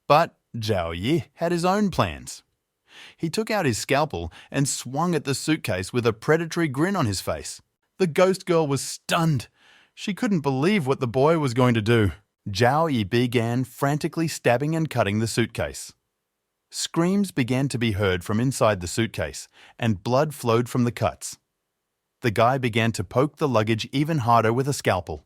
But Zhao Yi had his own plans. He took out his scalpel and swung at the suitcase with a predatory grin on his face. The ghost girl was stunned. She couldn't believe what the boy was going to do. Zhao Yi began frantically stabbing and cutting the suitcase. Screams began to be heard from inside the suitcase, and blood flowed from the cuts. The guy began to poke the luggage even harder with a scalpel.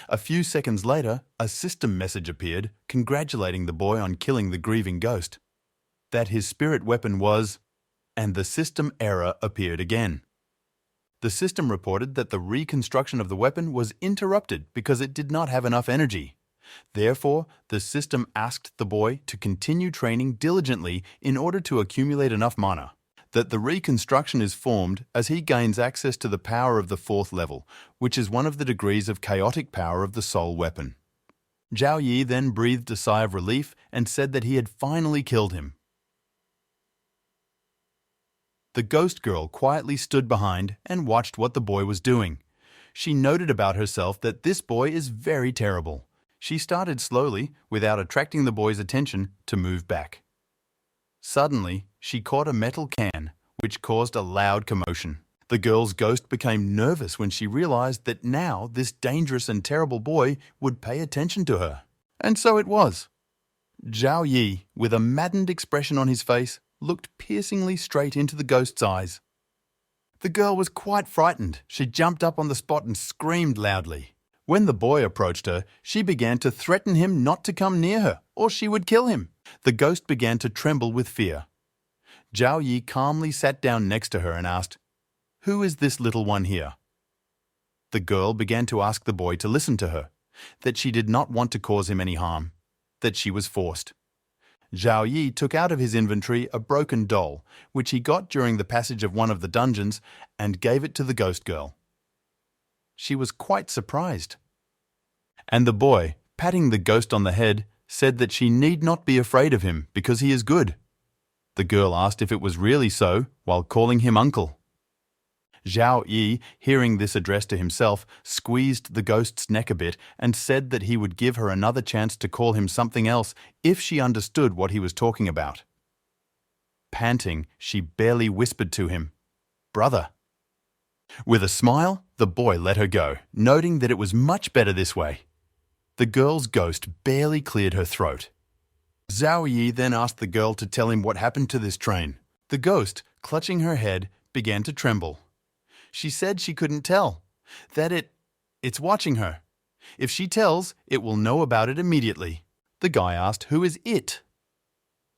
A few seconds later, a system message appeared congratulating the boy on killing the grieving ghost. That his spirit weapon was, and the system error appeared again. The system reported that the reconstruction of the weapon was interrupted because it did not have enough energy. Therefore, the system asked the boy to continue training diligently in order to accumulate enough mana. That the reconstruction is formed as he gains access to the power of the 4th level, which is one of the degrees of chaotic power of the soul weapon. Zhao Yi then breathed a sigh of relief and said that he had finally killed him. The ghost girl quietly stood behind and watched what the boy was doing. She noted about herself that this boy is very terrible. She started slowly, without attracting the boy's attention, to move back. Suddenly, she caught a metal can, which caused a loud commotion. The girl's ghost became nervous when she realized that now this dangerous and terrible boy would pay attention to her. And so it was. Zhao Yi, with a maddened expression on his face, looked piercingly straight into the ghost's eyes. The girl was quite frightened. She jumped up on the spot and screamed loudly. When the boy approached her, she began to threaten him not to come near her, or she would kill him. The ghost began to tremble with fear. Zhao Yi calmly sat down next to her and asked, "Who is this little one here?" The girl began to ask the boy to listen to her, that she did not want to cause him any harm, that she was forced. Zhao Yi took out of his inventory a broken doll, which he got during the passage of one of the dungeons, and gave it to the ghost girl. She was quite surprised. And the boy, patting the ghost on the head, said that she need not be afraid of him because he is good. The girl asked if it was really so, while calling him uncle. Zhao Yi, hearing this address to himself, squeezed the ghost's neck a bit and said that he would give her another chance to call him something else if she understood what he was talking about. Panting, she barely whispered to him, "Brother." With a smile, the boy let her go, noting that it was much better this way. The girl's ghost barely cleared her throat. Zhao Yi then asked the girl to tell him what happened to this train. The ghost, clutching her head, began to tremble. She said she couldn't tell, that it's watching her. If she tells, it will know about it immediately. The guy asked, "Who is it?"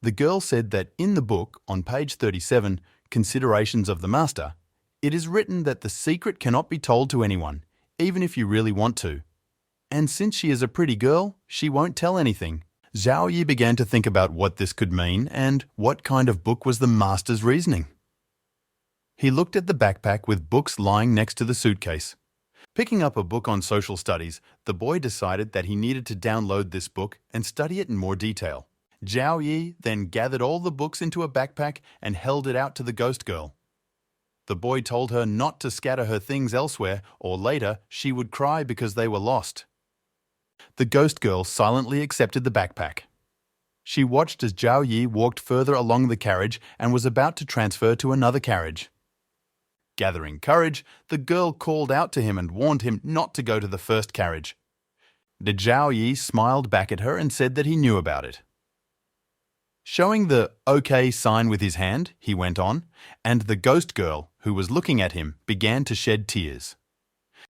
The girl said that in the book, on page 37, Considerations of the Master, it is written that the secret cannot be told to anyone, even if you really want to. And since she is a pretty girl, she won't tell anything. Zhao Yi began to think about what this could mean and what kind of book was the master's reasoning. He looked at the backpack with books lying next to the suitcase. Picking up a book on social studies, the boy decided that he needed to download this book and study it in more detail. Zhao Yi then gathered all the books into a backpack and held it out to the ghost girl. The boy told her not to scatter her things elsewhere, or later she would cry because they were lost. The ghost girl silently accepted the backpack. She watched as Zhao Yi walked further along the carriage and was about to transfer to another carriage. Gathering courage, the girl called out to him and warned him not to go to the first carriage. The Zhao Yi smiled back at her and said that he knew about it. Showing the OK sign with his hand, he went on, and the ghost girl, who was looking at him, began to shed tears.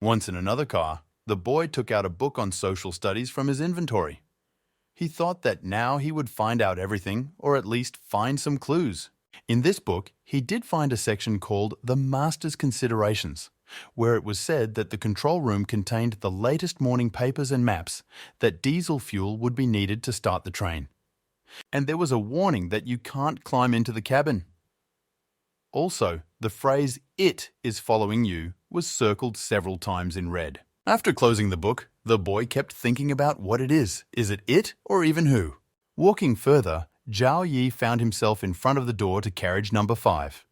Once in another car, the boy took out a book on social studies from his inventory. He thought that now he would find out everything, or at least find some clues. In this book, he did find a section called The Master's Considerations, where it was said that the control room contained the latest morning papers and maps, that diesel fuel would be needed to start the train. And there was a warning that you can't climb into the cabin. Also, the phrase "it is following you" was circled several times in red. After closing the book, the boy kept thinking about what it is. Is it it or even who? Walking further, Zhao Yi found himself in front of the door to carriage number 5.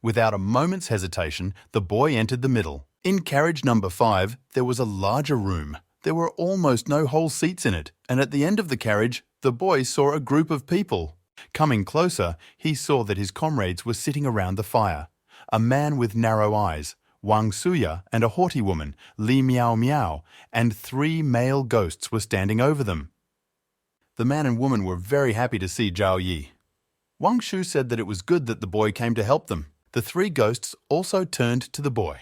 Without a moment's hesitation, the boy entered the middle. In carriage number 5, there was a larger room. There were almost no whole seats in it, and at the end of the carriage, the boy saw a group of people. Coming closer, he saw that his comrades were sitting around the fire. A man with narrow eyes, Wang Suya, and a haughty woman, Li Miao Miao, and 3 male ghosts were standing over them. The man and woman were very happy to see Zhao Yi. Wang Shu said that it was good that the boy came to help them. The 3 ghosts also turned to the boy.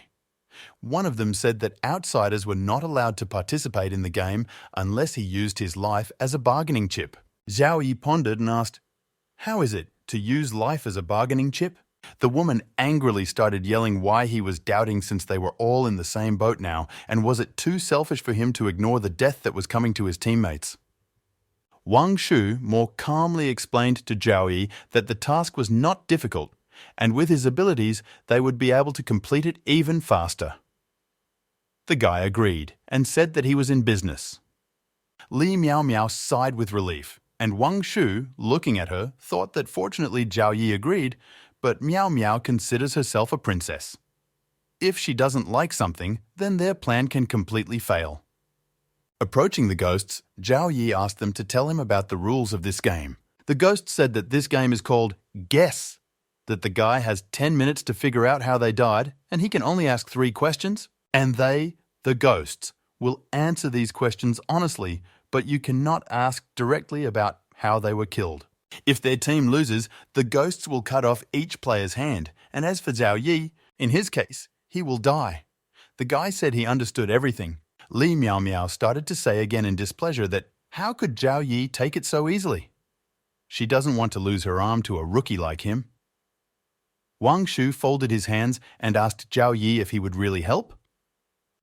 One of them said that outsiders were not allowed to participate in the game unless he used his life as a bargaining chip. Zhao Yi pondered and asked, "How is it to use life as a bargaining chip?" The woman angrily started yelling why he was doubting since they were all in the same boat now, and was it too selfish for him to ignore the death that was coming to his teammates. Wang Shu more calmly explained to Zhao Yi that the task was not difficult, and with his abilities they would be able to complete it even faster. The guy agreed and said that he was in business. Li Miao Miao sighed with relief, and Wang Shu, looking at her, thought that fortunately Zhao Yi agreed, but Miao Miao considers herself a princess. If she doesn't like something, then their plan can completely fail. Approaching the ghosts, Zhao Yi asked them to tell him about the rules of this game. The ghosts said that this game is called Guess, that the guy has 10 minutes to figure out how they died, and he can only ask 3 questions, and they, the ghosts, will answer these questions honestly, but you cannot ask directly about how they were killed. If their team loses, the ghosts will cut off each player's hand, and as for Zhao Yi, in his case, he will die. The guy said he understood everything. Li Miao Miao started to say again in displeasure that how could Zhao Yi take it so easily? She doesn't want to lose her arm to a rookie like him. Wang Shu folded his hands and asked Zhao Yi if he would really help.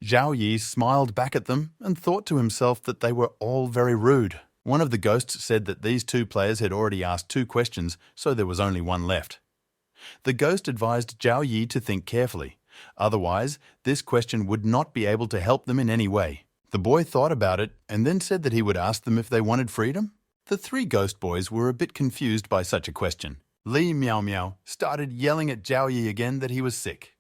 Zhao Yi smiled back at them and thought to himself that they were all very rude. One of the ghosts said that these 2 players had already asked 2 questions, so there was only 1 left. The ghost advised Zhao Yi to think carefully. Otherwise, this question would not be able to help them in any way. The boy thought about it and then said that he would ask them if they wanted freedom. The 3 ghost boys were a bit confused by such a question. Li Miao Miao started yelling at Zhao Yi again that he was sick.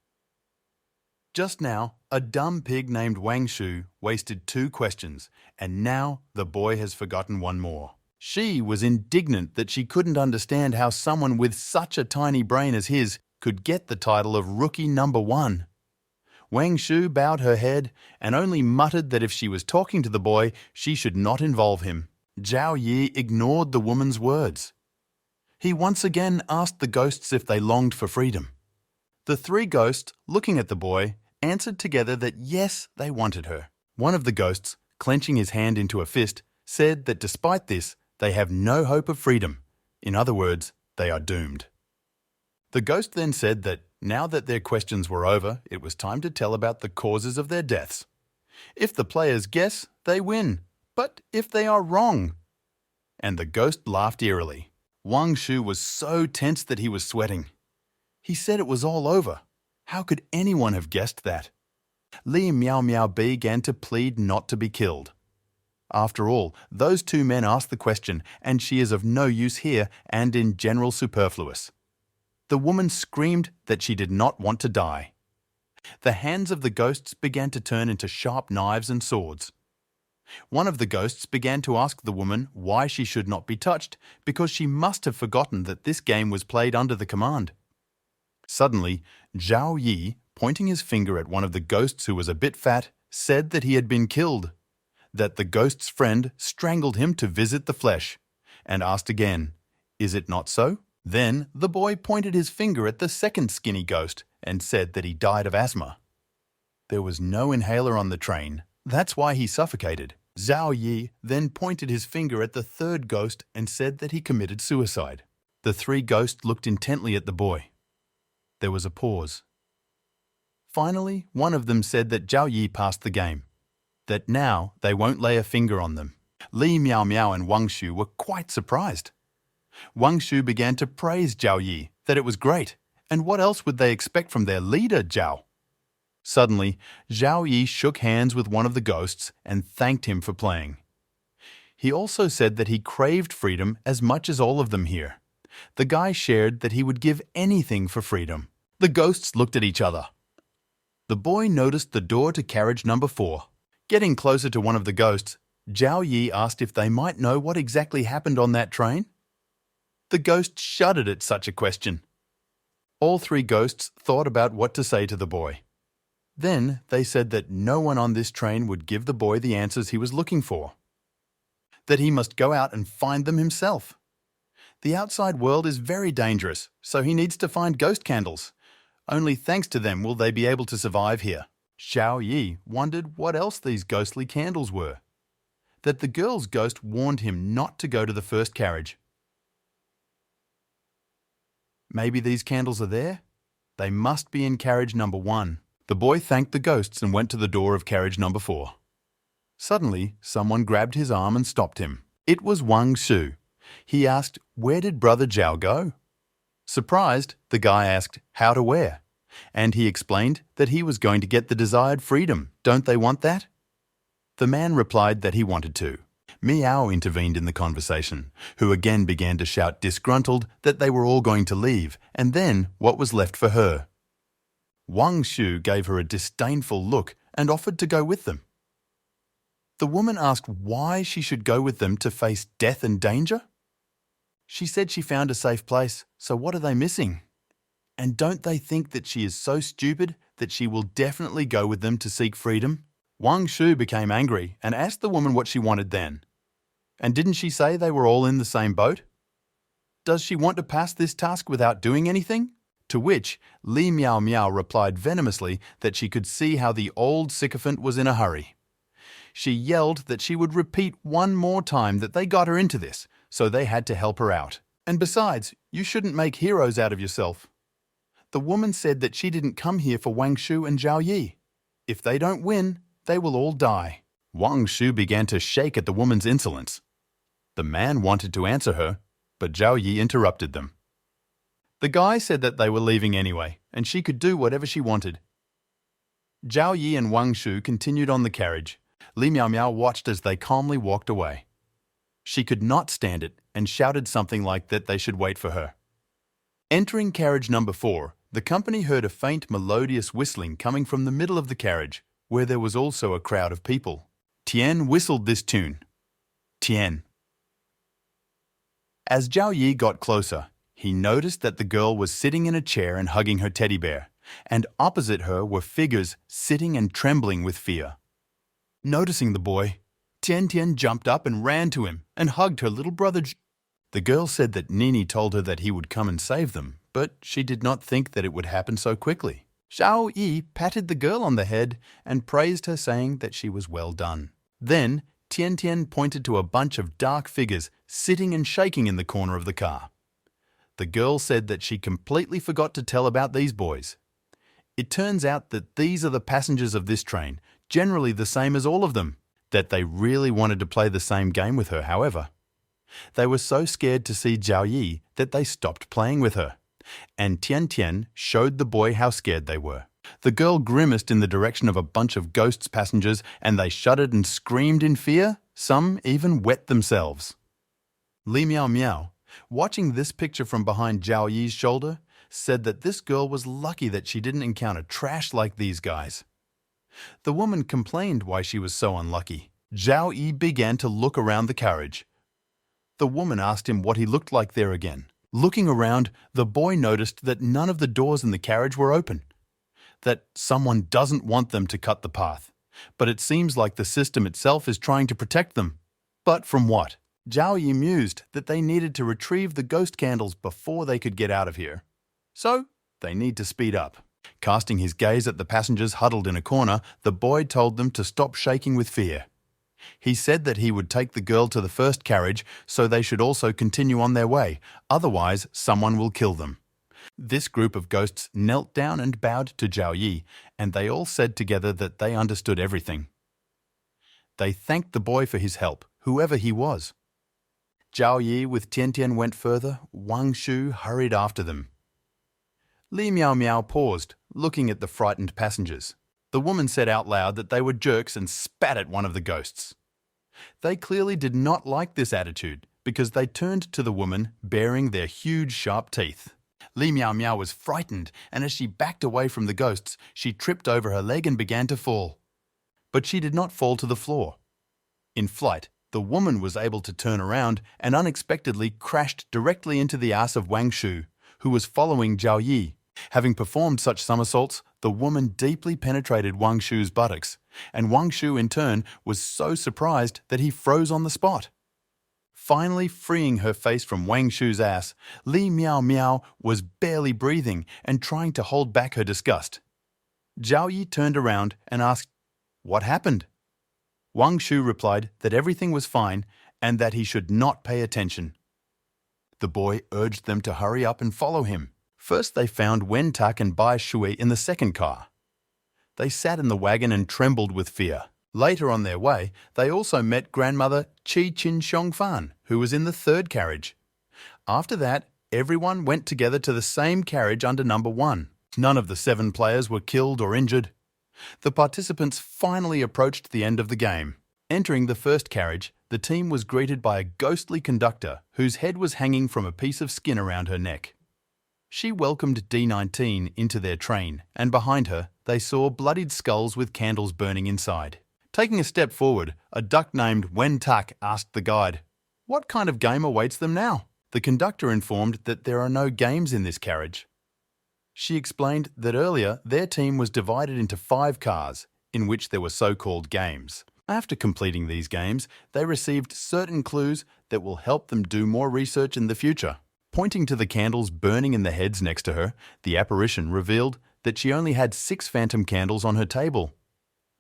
Just now, a dumb pig named Wang Shu wasted 2 questions, and now the boy has forgotten 1 more. She was indignant that she couldn't understand how someone with such a tiny brain as his could get the title of Rookie Number 1. Wang Shu bowed her head and only muttered that if she was talking to the boy, she should not involve him. Zhao Yi ignored the woman's words. He once again asked the ghosts if they longed for freedom. The 3 ghosts, looking at the boy, answered together that yes, they wanted her. One of the ghosts, clenching his hand into a fist, said that despite this, they have no hope of freedom. In other words, they are doomed. The ghost then said that now that their questions were over, it was time to tell about the causes of their deaths. If the players guess, they win. But if they are wrong? And the ghost laughed eerily. Wang Shu was so tense that he was sweating. He said it was all over. How could anyone have guessed that? Li Miao Miao began to plead not to be killed. After all, those 2 men asked the question, and she is of no use here and in general superfluous. The woman screamed that she did not want to die. The hands of the ghosts began to turn into sharp knives and swords. One of the ghosts began to ask the woman why she should not be touched, because she must have forgotten that this game was played under the command. Suddenly, Zhao Yi, pointing his finger at one of the ghosts who was a bit fat, said that he had been killed, that the ghost's friend strangled him to visit the flesh, and asked again, "Is it not so?" Then the boy pointed his finger at the second skinny ghost and said that he died of asthma. There was no inhaler on the train. That's why he suffocated. Zhao Yi then pointed his finger at the 3rd ghost and said that he committed suicide. The 3 ghosts looked intently at the boy. There was a pause. Finally, one of them said that Zhao Yi passed the game, that now they won't lay a finger on them. Li Miao Miao and Wang Shu were quite surprised. Wang Shu began to praise Zhao Yi, that it was great, and what else would they expect from their leader, Zhao? Suddenly, Zhao Yi shook hands with one of the ghosts and thanked him for playing. He also said that he craved freedom as much as all of them here. The guy shared that he would give anything for freedom. The ghosts looked at each other. The boy noticed the door to carriage number 4. Getting closer to one of the ghosts, Zhao Yi asked if they might know what exactly happened on that train. The ghost shuddered at such a question. All three ghosts thought about what to say to the boy. Then they said that no one on this train would give the boy the answers he was looking for. That he must go out and find them himself. The outside world is very dangerous, so he needs to find ghost candles. Only thanks to them will they be able to survive here. Zhao Yi wondered what else these ghostly candles were. That the girl's ghost warned him not to go to the first carriage. Maybe these candles are there? They must be in carriage number 1. The boy thanked the ghosts and went to the door of carriage number 4. Suddenly, someone grabbed his arm and stopped him. It was Wang Shu. He asked, "Where did Brother Zhao go?" Surprised, the guy asked how to where, and he explained that he was going to get the desired freedom. Don't they want that? The man replied that he wanted to. Miao intervened in the conversation, who again began to shout disgruntled that they were all going to leave, and then what was left for her? Wang Shu gave her a disdainful look and offered to go with them. The woman asked why she should go with them to face death and danger. She said she found a safe place, so what are they missing? And don't they think that she is so stupid that she will definitely go with them to seek freedom? Wang Shu became angry and asked the woman what she wanted then. And didn't she say they were all in the same boat? Does she want to pass this task without doing anything? To which Li Miao Miao replied venomously that she could see how the old sycophant was in a hurry. She yelled that she would repeat one more time that they got her into this, so they had to help her out. And besides, you shouldn't make heroes out of yourself. The woman said that she didn't come here for Wang Shu and Zhao Yi. If they don't win, they will all die. Wang Shu began to shake at the woman's insolence. The man wanted to answer her, but Zhao Yi interrupted them. The guy said that they were leaving anyway, and she could do whatever she wanted. Zhao Yi and Wang Shu continued on the carriage. Li Miao Miao watched as they calmly walked away. She could not stand it and shouted something like that they should wait for her. Entering carriage number 4, the company heard a faint melodious whistling coming from the middle of the carriage, where there was also a crowd of people. Tian whistled this tune. Tian. As Zhao Yi got closer, he noticed that the girl was sitting in a chair and hugging her teddy bear, and opposite her were figures sitting and trembling with fear. Noticing the boy, Tian Tian jumped up and ran to him and hugged her little brother. The girl said that Nini told her that he would come and save them, but she did not think that it would happen so quickly. Zhao Yi patted the girl on the head and praised her, saying that she was well done. Then Tian Tian pointed to a bunch of dark figures sitting and shaking in the corner of the car. The girl said that she completely forgot to tell about these boys. It turns out that these are the passengers of this train, generally the same as all of them, that they really wanted to play the same game with her, however. They were so scared to see Zhao Yi that they stopped playing with her, and Tian Tian showed the boy how scared they were. The girl grimaced in the direction of a bunch of ghosts passengers, and they shuddered and screamed in fear. Some even wet themselves. Li Miao Miao, watching this picture from behind Zhao Yi's shoulder, said that this girl was lucky that she didn't encounter trash like these guys. The woman complained why she was so unlucky. Zhao Yi began to look around the carriage. The woman asked him what he looked like there again. Looking around, the boy noticed that none of the doors in the carriage were open. That someone doesn't want them to cut the path, but it seems like the system itself is trying to protect them. But from what? Zhao Yi mused that they needed to retrieve the ghost candles before they could get out of here. So, they need to speed up. Casting his gaze at the passengers huddled in a corner, the boy told them to stop shaking with fear. He said that he would take the girl to the first carriage, so they should also continue on their way, otherwise someone will kill them. This group of ghosts knelt down and bowed to Zhao Yi, and they all said together that they understood everything. They thanked the boy for his help, whoever he was. Zhao Yi with Tian Tian went further. Wang Shu hurried after them. Li Miao Miao paused, looking at the frightened passengers. The woman said out loud that they were jerks and spat at one of the ghosts. They clearly did not like this attitude, because they turned to the woman baring their huge sharp teeth. Li Miao Miao was frightened, and as she backed away from the ghosts, she tripped over her leg and began to fall. But she did not fall to the floor. In flight, the woman was able to turn around and unexpectedly crashed directly into the ass of Wang Shu, who was following Zhao Yi. Having performed such somersaults, the woman deeply penetrated Wang Shu's buttocks, and Wang Shu in turn was so surprised that he froze on the spot. Finally freeing her face from Wang Shu's ass, Li Miao Miao was barely breathing and trying to hold back her disgust. Zhao Yi turned around and asked, "What happened?" Wang Shu replied that everything was fine and that he should not pay attention. The boy urged them to hurry up and follow him. First they found Wen Tak and Bai Shui in the second car. They sat in the wagon and trembled with fear. Later on their way, they also met grandmother Qi Qin Xiongfan, who was in the third carriage. After that, everyone went together to the same carriage under number 1. None of the 7 players were killed or injured. The participants finally approached the end of the game. Entering the first carriage, the team was greeted by a ghostly conductor whose head was hanging from a piece of skin around her neck. She welcomed D19 into their train, and behind her, they saw bloodied skulls with candles burning inside. Taking a step forward, a duck named Wen Tak asked the guide, "What kind of game awaits them now?" The conductor informed that there are no games in this carriage. She explained that earlier their team was divided into 5 cars, in which there were so-called games. After completing these games, they received certain clues that will help them do more research in the future. Pointing to the candles burning in the heads next to her, the apparition revealed that she only had 6 phantom candles on her table.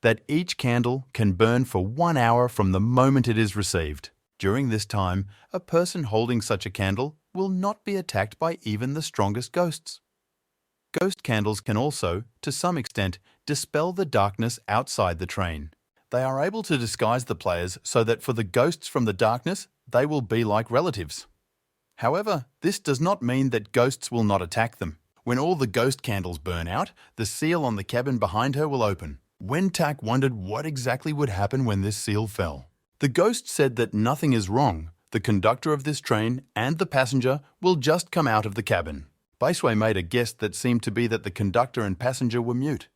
That each candle can burn for 1 hour from the moment it is received. During this time, a person holding such a candle will not be attacked by even the strongest ghosts. Ghost candles can also, to some extent, dispel the darkness outside the train. They are able to disguise the players so that for the ghosts from the darkness, they will be like relatives. However, this does not mean that ghosts will not attack them. When all the ghost candles burn out, the seal on the cabin behind her will open. Wen Tak wondered what exactly would happen when this seal fell. The ghost said that nothing is wrong. The conductor of this train and the passenger will just come out of the cabin. Bai Shui made a guess that seemed to be that the conductor and passenger were mute.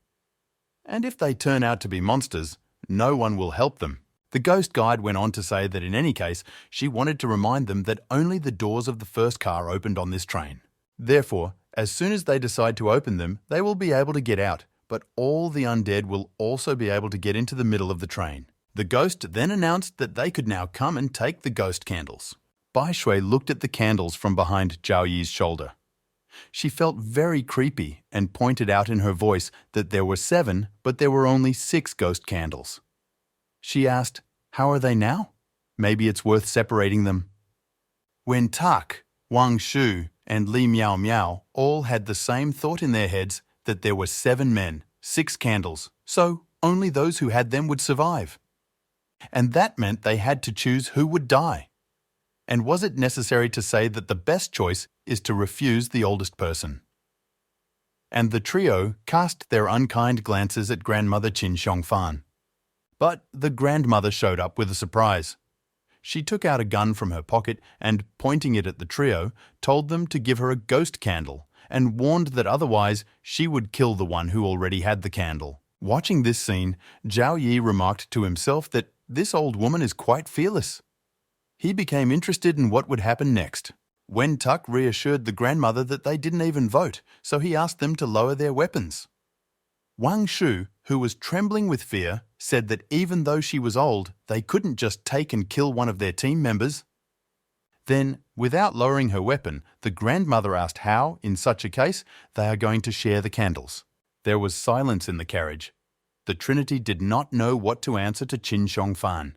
And if they turn out to be monsters, no one will help them. The ghost guide went on to say that in any case, she wanted to remind them that only the doors of the first car opened on this train. Therefore, as soon as they decide to open them, they will be able to get out, but all the undead will also be able to get into the middle of the train. The ghost then announced that they could now come and take the ghost candles. Bai Shui looked at the candles from behind Zhao Yi's shoulder. She felt very creepy and pointed out in her voice that there were 7, but there were only 6 ghost candles. She asked, "How are they now? Maybe it's worth separating them." Wen Tak, Wang Shu, and Li Miao Miao all had the same thought in their heads that there were 7 men, 6 candles, so only those who had them would survive. And that meant they had to choose who would die. And was it necessary to say that the best choice is to refuse the oldest person? And the trio cast their unkind glances at grandmother Qin Xiongfan. But the grandmother showed up with a surprise. She took out a gun from her pocket and, pointing it at the trio, told them to give her a ghost candle and warned that otherwise she would kill the one who already had the candle. Watching this scene, Zhao Yi remarked to himself that this old woman is quite fearless. He became interested in what would happen next. Wen Tak reassured the grandmother that they didn't even vote, so he asked them to lower their weapons. Wang Shu, who was trembling with fear, said that even though she was old, they couldn't just take and kill one of their team members. Then, without lowering her weapon, the grandmother asked how, in such a case, they are going to share the candles. There was silence in the carriage. The Trinity did not know what to answer to Qin Xiongfan.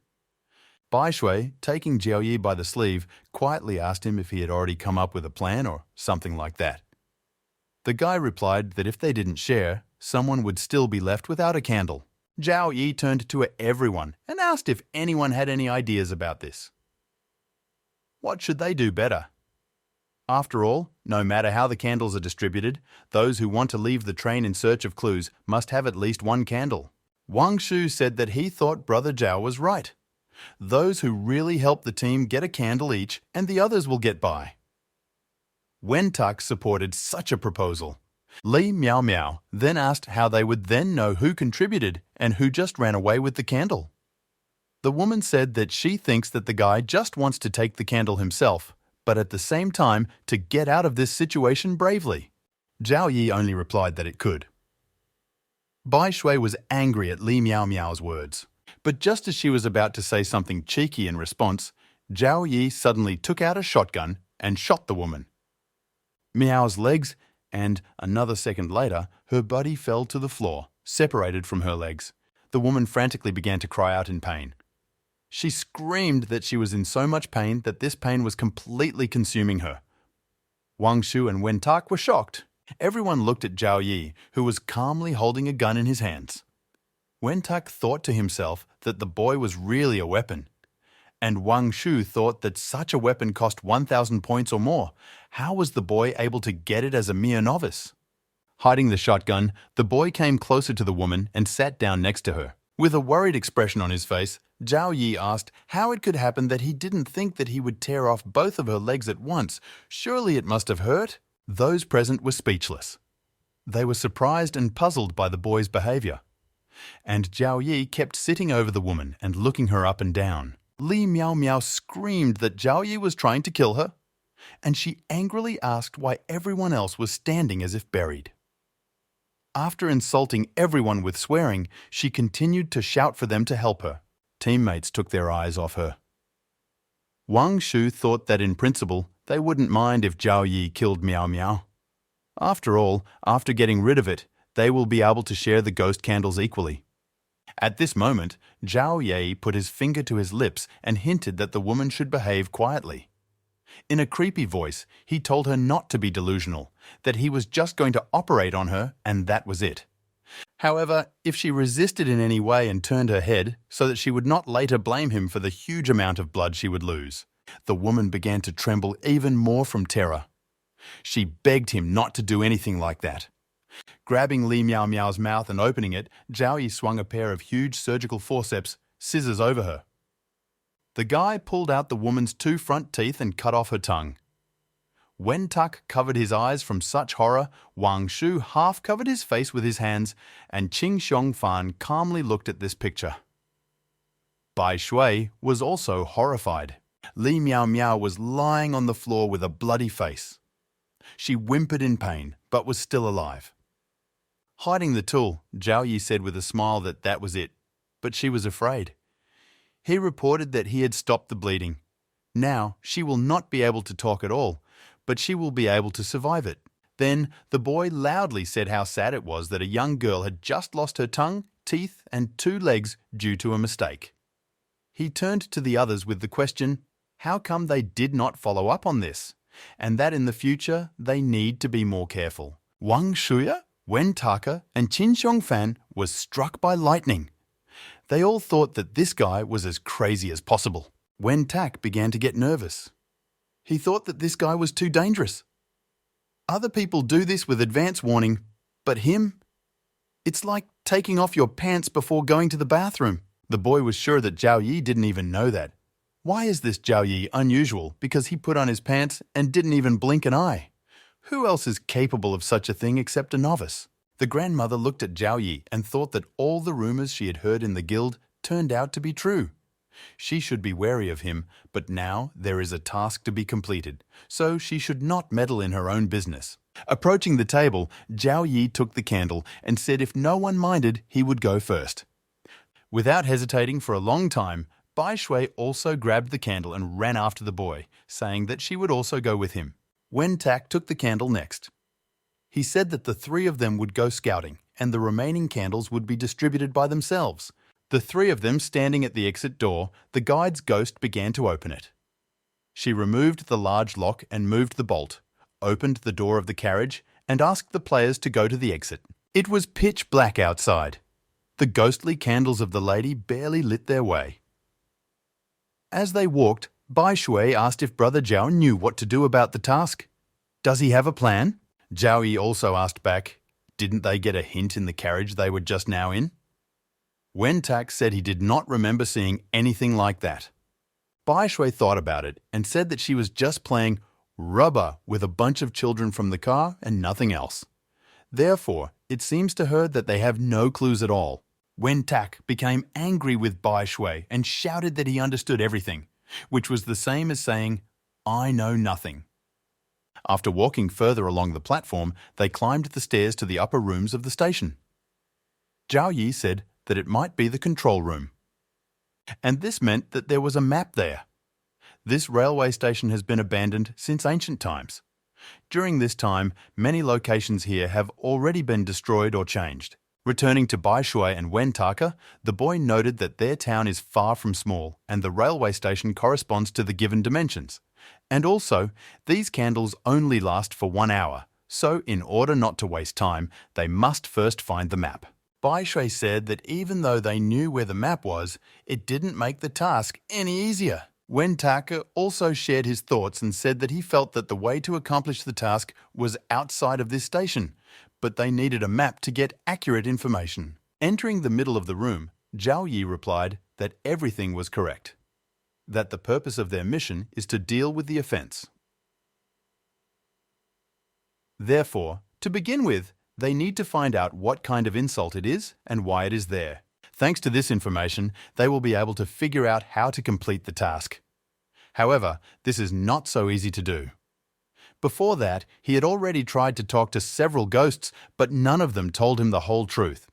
Bai Shui, taking Zhao Yi by the sleeve, quietly asked him if he had already come up with a plan or something like that. The guy replied that if they didn't share, someone would still be left without a candle. Zhao Yi turned to everyone and asked if anyone had any ideas about this. What should they do better? After all, no matter how the candles are distributed, those who want to leave the train in search of clues must have at least 1 candle. Wang Shu said that he thought Brother Zhao was right. Those who really help the team get a candle each and the others will get by. Wen Tak supported such a proposal. Li Miao Miao then asked how they would then know who contributed and who just ran away with the candle. The woman said that she thinks that the guy just wants to take the candle himself, but at the same time to get out of this situation bravely. Zhao Yi only replied that it could. Bai Shui was angry at Li Miao Miao's words, but just as she was about to say something cheeky in response, Zhao Yi suddenly took out a shotgun and shot the woman. Miao's legs, and another second later, her body fell to the floor, separated from her legs. The woman frantically began to cry out in pain. She screamed that she was in so much pain that this pain was completely consuming her. Wang Shu and Wen Tak were shocked. Everyone looked at Zhao Yi, who was calmly holding a gun in his hands. Wen Tak thought to himself that the boy was really a weapon. And Wang Shu thought that such a weapon cost 1,000 points or more. How was the boy able to get it as a mere novice? Hiding the shotgun, the boy came closer to the woman and sat down next to her. With a worried expression on his face, Zhao Yi asked how it could happen that he didn't think that he would tear off both of her legs at once. Surely it must have hurt? Those present were speechless. They were surprised and puzzled by the boy's behavior. And Zhao Yi kept sitting over the woman and looking her up and down. Li Miao Miao screamed that Zhao Yi was trying to kill her, and she angrily asked why everyone else was standing as if buried. After insulting everyone with swearing, she continued to shout for them to help her. Teammates took their eyes off her. Wang Shu thought that in principle, they wouldn't mind if Zhao Yi killed Miao Miao. After all, after getting rid of it, they will be able to share the ghost candles equally. At this moment, Zhao Yi put his finger to his lips and hinted that the woman should behave quietly. In a creepy voice, he told her not to be delusional, that he was just going to operate on her and that was it. However, if she resisted in any way and turned her head so that she would not later blame him for the huge amount of blood she would lose, the woman began to tremble even more from terror. She begged him not to do anything like that. Grabbing Li Miao Miao's mouth and opening it, Zhao Yi swung a pair of huge surgical forceps, scissors over her. The guy pulled out the woman's 2 front teeth and cut off her tongue. Wen Tak covered his eyes from such horror, Wang Shu half covered his face with his hands, and Qing Xiongfan calmly looked at this picture. Bai Shui was also horrified. Li Miao Miao was lying on the floor with a bloody face. She whimpered in pain, but was still alive. Hiding the tool, Zhao Yi said with a smile that that was it, but she was afraid. He reported that he had stopped the bleeding. Now she will not be able to talk at all, but she will be able to survive it. Then the boy loudly said how sad it was that a young girl had just lost her tongue, teeth, and 2 legs due to a mistake. He turned to the others with the question, how come they did not follow up on this, and that in the future they need to be more careful. Wang Shuya, Wen Taka, and Qin Xiongfan was struck by lightning. They all thought that this guy was as crazy as possible. Wen Tak began to get nervous. He thought that this guy was too dangerous. Other people do this with advance warning, but him? It's like taking off your pants before going to the bathroom. The boy was sure that Zhao Yi didn't even know that. Why is this Zhao Yi unusual? Because he put on his pants and didn't even blink an eye. Who else is capable of such a thing except a novice? The grandmother looked at Zhao Yi and thought that all the rumors she had heard in the guild turned out to be true. She should be wary of him, but now there is a task to be completed, so she should not meddle in her own business. Approaching the table, Zhao Yi took the candle and said if no one minded, he would go first. Without hesitating for a long time, Bai Shui also grabbed the candle and ran after the boy, saying that she would also go with him. Wen Tak took the candle next. He said that the 3 of them would go scouting, and the remaining candles would be distributed by themselves. The 3 of them standing at the exit door, the guide's ghost began to open it. She removed the large lock and moved the bolt, opened the door of the carriage, and asked the players to go to the exit. It was pitch black outside. The ghostly candles of the lady barely lit their way. As they walked, Bai Shui asked if Brother Zhao knew what to do about the task. Does he have a plan? Zhao Yi also asked back, didn't they get a hint in the carriage they were just now in? Wen Tak said he did not remember seeing anything like that. Bai Shui thought about it and said that she was just playing rubber with a bunch of children from the car and nothing else. Therefore, it seems to her that they have no clues at all. Wen Tak became angry with Bai Shui and shouted that he understood everything, which was the same as saying, "I know nothing." After walking further along the platform, they climbed the stairs to the upper rooms of the station. Zhao Yi said that it might be the control room. And this meant that there was a map there. This railway station has been abandoned since ancient times. During this time, many locations here have already been destroyed or changed. Returning to Bai Shui and Wen Taka, the boy noted that their town is far from small and the railway station corresponds to the given dimensions. And also, these candles only last for 1 hour, so in order not to waste time, they must first find the map. Bai Shui said that even though they knew where the map was, it didn't make the task any easier. Wen Taka also shared his thoughts and said that he felt that the way to accomplish the task was outside of this station, but they needed a map to get accurate information. Entering the middle of the room, Zhao Yi replied that everything was correct, that the purpose of their mission is to deal with the offense. Therefore, to begin with, they need to find out what kind of insult it is and why it is there. Thanks to this information, they will be able to figure out how to complete the task. However, this is not so easy to do. Before that, he had already tried to talk to several ghosts, but none of them told him the whole truth.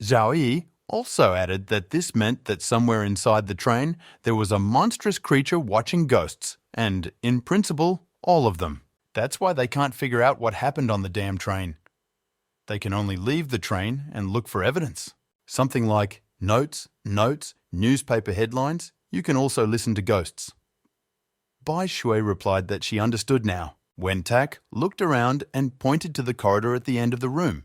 Zhao Yi also added that this meant that somewhere inside the train, there was a monstrous creature watching ghosts, and, in principle, all of them. That's why they can't figure out what happened on the damn train. They can only leave the train and look for evidence. Something like notes, newspaper headlines. You can also listen to ghosts. Bai Shui replied that she understood now. Wen Tak looked around and pointed to the corridor at the end of the room.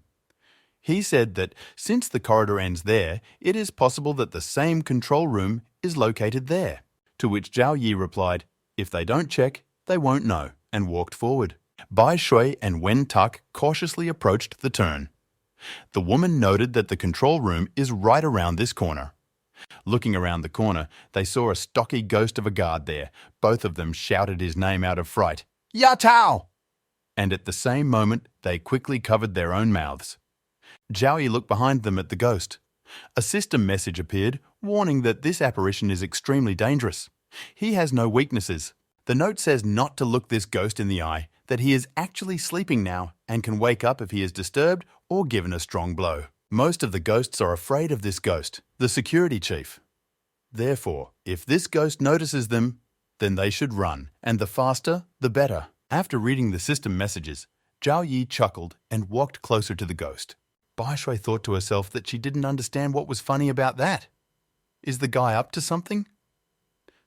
He said that since the corridor ends there, it is possible that the same control room is located there. To which Zhao Yi replied, if they don't check, they won't know, and walked forward. Bai Shui and Wen Tak cautiously approached the turn. The woman noted that the control room is right around this corner. Looking around the corner, they saw a stocky ghost of a guard there. Both of them shouted his name out of fright. Ya Tao! And at the same moment, they quickly covered their own mouths. Zhao Yi looked behind them at the ghost. A system message appeared, warning that this apparition is extremely dangerous. He has no weaknesses. The note says not to look this ghost in the eye, that he is actually sleeping now and can wake up if he is disturbed or given a strong blow. Most of the ghosts are afraid of this ghost, the security chief. Therefore, if this ghost notices them, then they should run, and the faster, the better. After reading the system messages, Zhao Yi chuckled and walked closer to the ghost. Bai Shui thought to herself that she didn't understand what was funny about that. Is the guy up to something?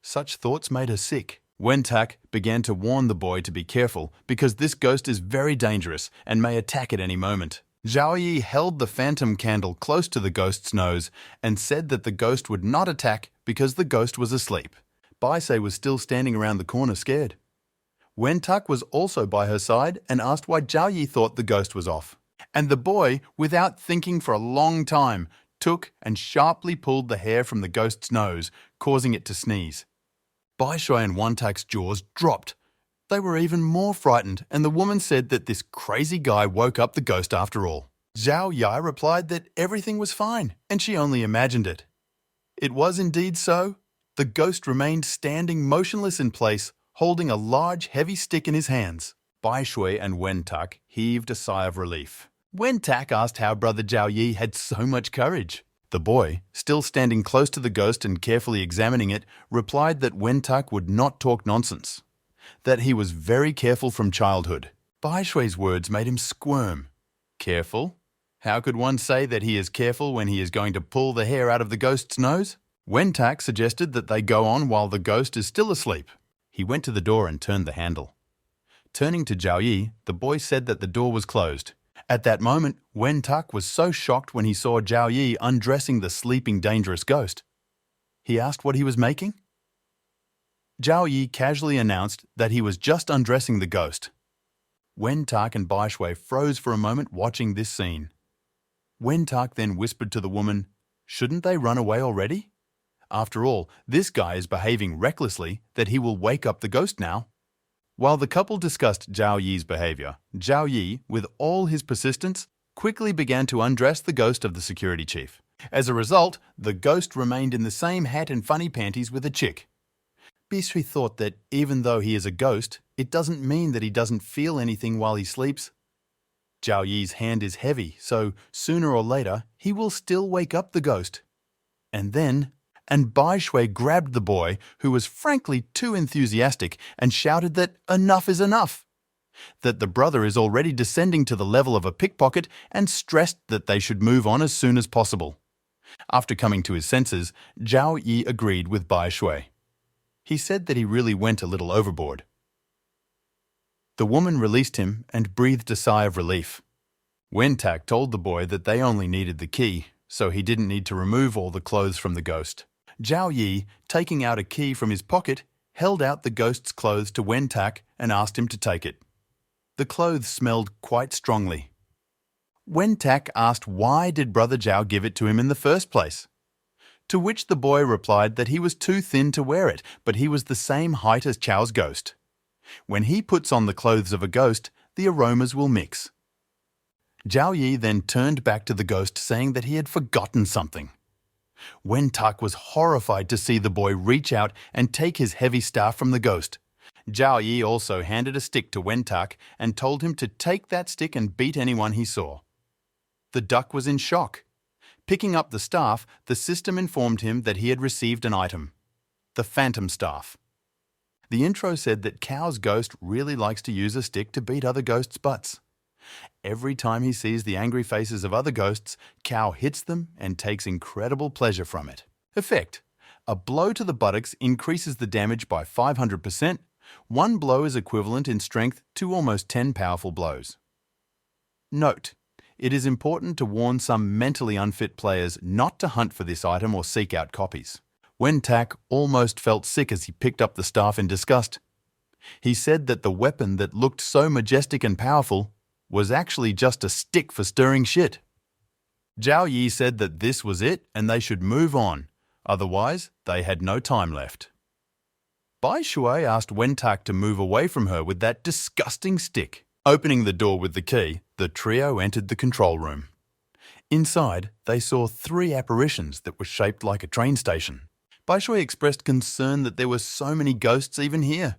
Such thoughts made her sick. Wen Tak began to warn the boy to be careful because this ghost is very dangerous and may attack at any moment. Zhao Yi held the phantom candle close to the ghost's nose and said that the ghost would not attack because the ghost was asleep. Bai Shui was still standing around the corner scared. Wen Tak was also by her side and asked why Zhao Yi thought the ghost was off. And the boy, without thinking for a long time, took and sharply pulled the hair from the ghost's nose, causing it to sneeze. Bai Shui and Wen Tak's jaws dropped. They were even more frightened, and the woman said that this crazy guy woke up the ghost after all. Zhao Yi replied that everything was fine, and she only imagined it. It was indeed so. The ghost remained standing motionless in place, holding a large, heavy stick in his hands. Bai Shui and Wen Tak heaved a sigh of relief. Wen Tak asked how brother Zhao Yi had so much courage. The boy, still standing close to the ghost and carefully examining it, replied that Wen Tak would not talk nonsense, that he was very careful from childhood. Bai Shui's words made him squirm. Careful? How could one say that he is careful when he is going to pull the hair out of the ghost's nose? Wen Tak suggested that they go on while the ghost is still asleep. He went to the door and turned the handle. Turning to Zhao Yi, the boy said that the door was closed. At that moment, Wen Tak was so shocked when he saw Zhao Yi undressing the sleeping dangerous ghost. He asked what he was making. Zhao Yi casually announced that he was just undressing the ghost. Wen Tak and Bai Shui froze for a moment watching this scene. Wen Tak then whispered to the woman, "Shouldn't they run away already? After all, this guy is behaving recklessly that he will wake up the ghost now." While the couple discussed Zhao Yi's behavior, Zhao Yi, with all his persistence, quickly began to undress the ghost of the security chief. As a result, the ghost remained in the same hat and funny panties with a chick. Bishui thought that even though he is a ghost, it doesn't mean that he doesn't feel anything while he sleeps. Zhao Yi's hand is heavy, so sooner or later he will still wake up the ghost. And Bai Shui grabbed the boy, who was frankly too enthusiastic, and shouted that enough is enough. That the brother is already descending to the level of a pickpocket and stressed that they should move on as soon as possible. After coming to his senses, Zhao Yi agreed with Bai Shui. He said that he really went a little overboard. The woman released him and breathed a sigh of relief. Wen-tak told the boy that they only needed the key, so he didn't need to remove all the clothes from the ghost. Zhao Yi, taking out a key from his pocket, held out the ghost's clothes to Wen-tak and asked him to take it. The clothes smelled quite strongly. Wen-tak asked why did Brother Zhao give it to him in the first place? To which the boy replied that he was too thin to wear it, but he was the same height as Chao's ghost. When he puts on the clothes of a ghost, the aromas will mix. Zhao Yi then turned back to the ghost saying that he had forgotten something. Wen-tak was horrified to see the boy reach out and take his heavy staff from the ghost. Zhao Yi also handed a stick to Wen-tak and told him to take that stick and beat anyone he saw. The duck was in shock. Picking up the staff, the system informed him that he had received an item, the Phantom Staff. The intro said that Cow's ghost really likes to use a stick to beat other ghosts' butts. Every time he sees the angry faces of other ghosts, Cow hits them and takes incredible pleasure from it. Effect: a blow to the buttocks increases the damage by 500%. One blow is equivalent in strength to almost 10 powerful blows. Note: it is important to warn some mentally unfit players not to hunt for this item or seek out copies. Wen-tak almost felt sick as he picked up the staff in disgust. He said that the weapon that looked so majestic and powerful was actually just a stick for stirring shit. Zhao Yi said that this was it and they should move on, otherwise they had no time left. Bai Shui asked Wen-tak to move away from her with that disgusting stick. Opening the door with the key, the trio entered the control room. Inside, they saw 3 apparitions that were shaped like a train station. Bai Shui expressed concern that there were so many ghosts even here.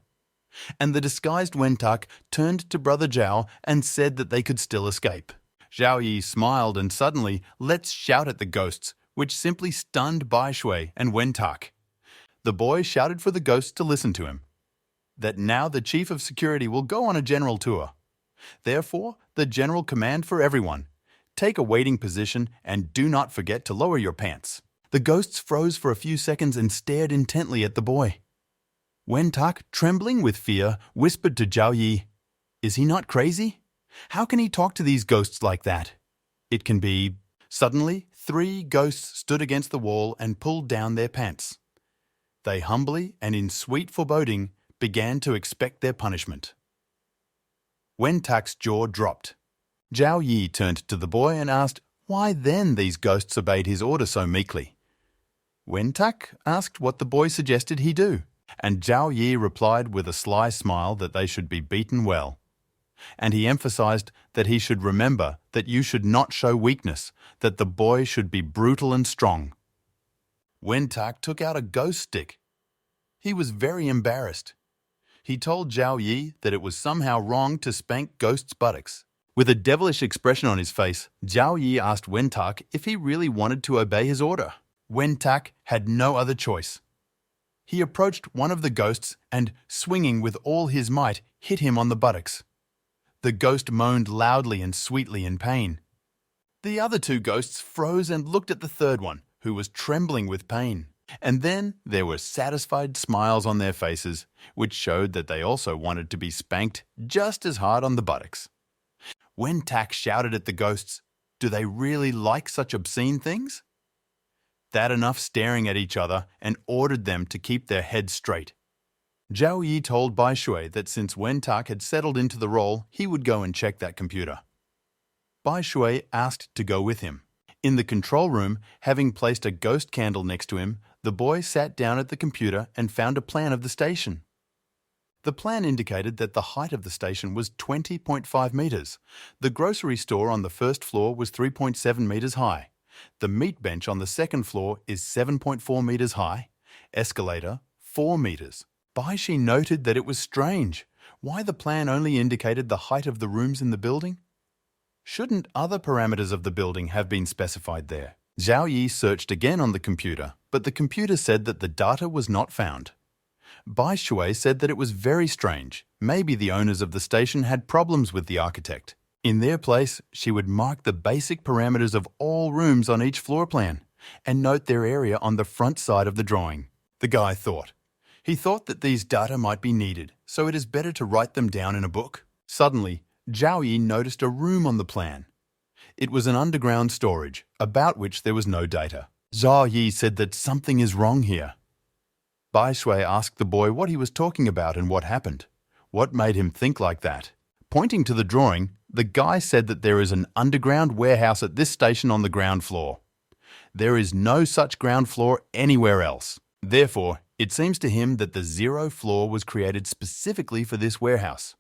And the disguised Wen-tak turned to Brother Zhao and said that they could still escape. Zhao Yi smiled and suddenly let's shout at the ghosts, which simply stunned Bai Shui and Wen-tak. The boy shouted for the ghosts to listen to him. That now the chief of security will go on a general tour. Therefore, the general command for everyone: take a waiting position and do not forget to lower your pants. The ghosts froze for a few seconds and stared intently at the boy. Wen-tak, trembling with fear, whispered to Zhao Yi, "Is he not crazy? How can he talk to these ghosts like that? It can be..." Suddenly, 3 ghosts stood against the wall and pulled down their pants. They humbly and in sweet foreboding began to expect their punishment. Wen-tak's jaw dropped. Zhao Yi turned to the boy and asked why then these ghosts obeyed his order so meekly. Wen-tak asked what the boy suggested he do, and Zhao Yi replied with a sly smile that they should be beaten well. And he emphasized that he should remember that you should not show weakness, that the boy should be brutal and strong. Wen-tak took out a ghost stick. He was very embarrassed. He told Zhao Yi that it was somehow wrong to spank ghosts' buttocks. With a devilish expression on his face, Zhao Yi asked Wen-tak if he really wanted to obey his order. Wen-tak had no other choice. He approached one of the ghosts and, swinging with all his might, hit him on the buttocks. The ghost moaned loudly and sweetly in pain. The other 2 ghosts froze and looked at the third one, who was trembling with pain. And then there were satisfied smiles on their faces, which showed that they also wanted to be spanked just as hard on the buttocks. Wen-tak shouted at the ghosts, "Do they really like such obscene things?" That enough staring at each other and ordered them to keep their heads straight. Zhao Yi told Bai Shui that since Wen-tak had settled into the role, he would go and check that computer. Bai Shui asked to go with him. In the control room, having placed a ghost candle next to him, the boy sat down at the computer and found a plan of the station. The plan indicated that the height of the station was 20.5 meters. The grocery store on the first floor was 3.7 meters high. The meat bench on the second floor is 7.4 meters high, escalator 4 meters. Baishi noted that it was strange. Why the plan only indicated the height of the rooms in the building? Shouldn't other parameters of the building have been specified there? Zhao Yi searched again on the computer, but the computer said that the data was not found. Bai Shui said that it was very strange. Maybe the owners of the station had problems with the architect. In their place, she would mark the basic parameters of all rooms on each floor plan and note their area on the front side of the drawing. The guy thought. He thought that these data might be needed, so it is better to write them down in a book. Suddenly, Zhao Yi noticed a room on the plan. It was an underground storage, about which there was no data. Zhao Yi said that something is wrong here. Bai Shui asked the boy what he was talking about and what happened. What made him think like that? Pointing to the drawing, the guy said that there is an underground warehouse at this station on the ground floor. There is no such ground floor anywhere else. Therefore, it seems to him that the 0 floor was created specifically for this warehouse.